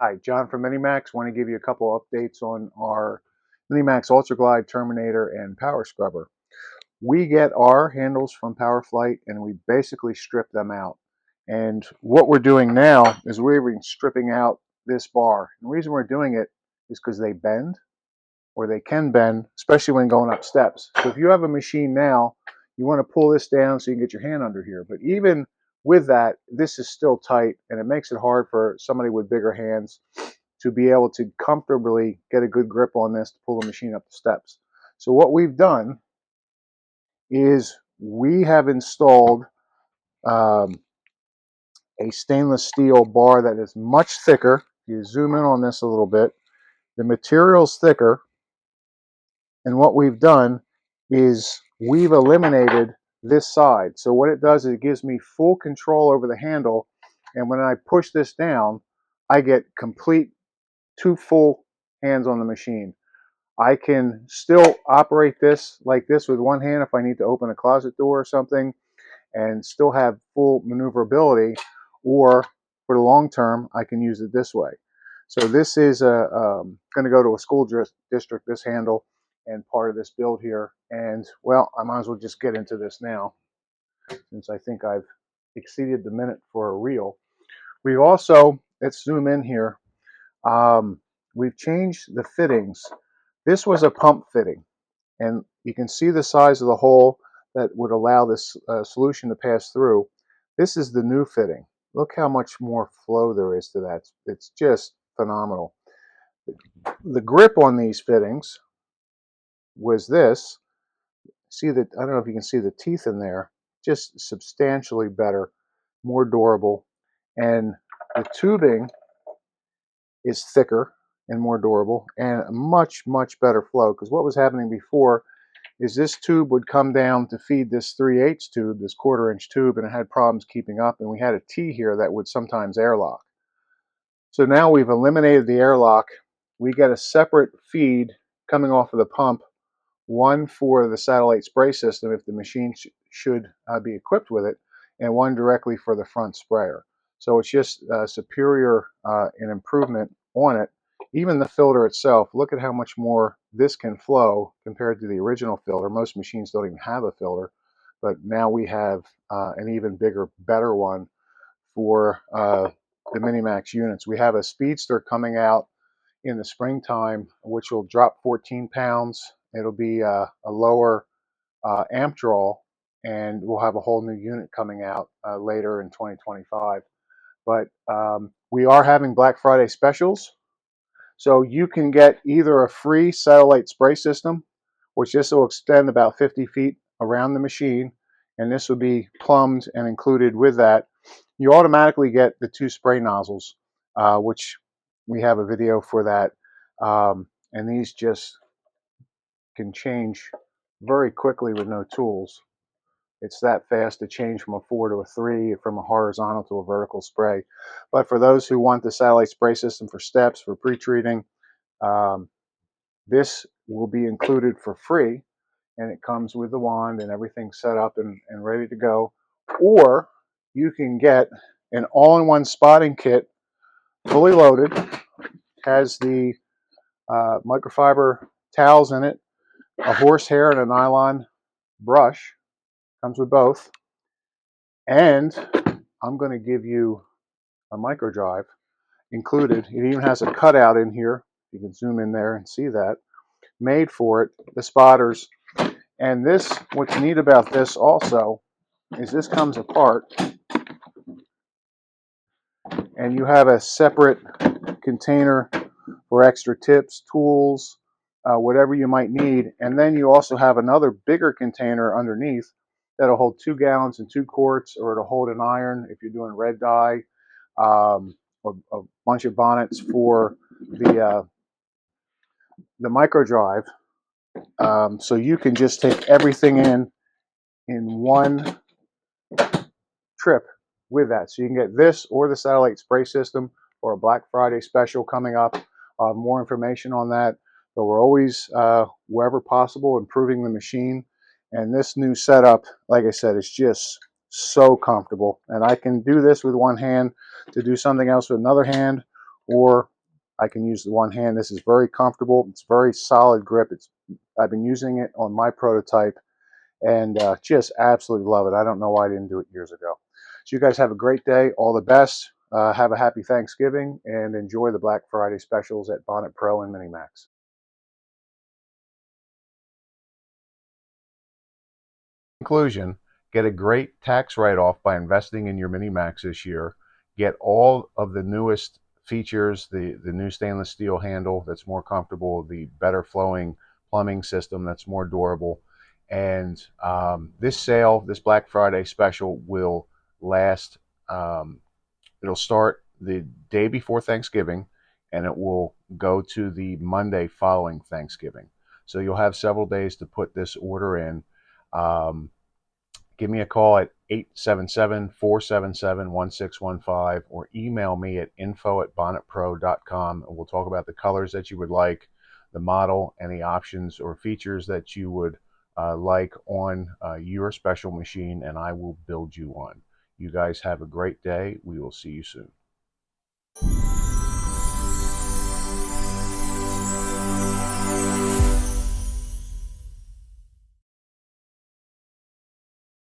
Hi, John from Minimaxx. Want to give you a couple updates on our Minimaxx Ultra Glide Terminator and Power Scrubber. We get our handles from PowerFlight and we basically strip them out. And what we're doing now is we're even stripping out this bar. And the reason we're doing it is because they bend, or they can bend, especially when going up steps. So if you have a machine now, you want to pull this down so you can get your hand under here. But even with that, this is still tight, and it makes it hard for somebody with bigger hands to be able to comfortably get a good grip on this to pull the machine up the steps. So what we've done is we have installed um, a stainless steel bar that is much thicker. You zoom in on this a little bit. The material's thicker, and what we've done is we've eliminated this side. So what it does is it gives me full control over the handle, and when I push this down, I get complete two full hands on the machine. I can still operate this like this with one hand if I need to open a closet door or something and still have full maneuverability, or for the long term, I can use it this way. So this is going to go to a school district, this handle, and part of this build here. And well, I might as well just get into this now, since I think I've exceeded the minute for a reel. We've also, let's zoom in here. We've changed the fittings. This was a pump fitting, and you can see the size of the hole that would allow this solution to pass through. This is the new fitting. Look how much more flow there is to that. It's just phenomenal. The grip on these fittings was this. See that? I don't know if you can see the teeth in there. Just substantially better, more durable, and the tubing is thicker and more durable, and much better flow. Because what was happening before is this tube would come down to feed this 3/8 tube, this 1/4-inch tube, and it had problems keeping up, and we had a T here that would sometimes airlock. So now we've eliminated the airlock. We get a separate feed coming off of the pump, one for the satellite spray system if the machine should be equipped with it, and one directly for the front sprayer. So it's just superior and improvement on it. Even the filter itself, look at how much more this can flow compared to the original filter. Most machines don't even have a filter, but now we have an even bigger, better one for the Minimaxx units. We have a Speedster coming out in the springtime, which will drop 14 pounds. It'll be a lower amp draw, and we'll have a whole new unit coming out later in 2025. But we are having Black Friday specials. So you can get either a free satellite spray system, which this will extend about 50 feet around the machine, and this will be plumbed and included with that. You automatically get the 2 spray nozzles, which we have a video for that. And these just can change very quickly with no tools. It's that fast to change from a 4 to a 3, from a horizontal to a vertical spray. But for those who want the satellite spray system for steps, for pre-treating, this will be included for free, and it comes with the wand and everything set up and ready to go. Or you can get an all-in-one spotting kit, fully loaded, has the microfiber towels in it, a horsehair and a nylon brush, comes with both, and I'm going to give you a micro drive included. It even has a cutout in here. You can zoom in there and see that. Made for it, the spotters. And this, what's neat about this also, is this comes apart, and you have a separate container for extra tips, tools, whatever you might need. And then you also have another bigger container underneath that'll hold 2 gallons and 2 quarts, or it'll hold an iron if you're doing red dye, or a bunch of bonnets for the micro drive. So you can just take everything in one trip with that. So you can get this or the satellite spray system, or a Black Friday special coming up. More information on that. But we're always, wherever possible, improving the machine. And this new setup, like I said, is just so comfortable. And I can do this with one hand to do something else with another hand, or I can use the one hand. This is very comfortable. It's very solid grip. I've been using it on my prototype and just absolutely love it. I don't know why I didn't do it years ago. So you guys have a great day. All the best. Have a happy Thanksgiving and enjoy the Black Friday specials at Bonnet Pro and Minimaxx. Conclusion, get a great tax write-off by investing in your Minimaxx this year. Get all of the newest features, the new stainless steel handle that's more comfortable, the better flowing plumbing system that's more durable. And this sale, this Black Friday special will last, it'll start the day before Thanksgiving and it will go to the Monday following Thanksgiving. So you'll have several days to put this order in. Um, Give me a call at 877-477-1615 or email me at info@bonnetpro.com and we'll talk about the colors that you would like, the model, any options or features that you would like on your special machine, and I will build you one. You guys have a great day. We will see you soon.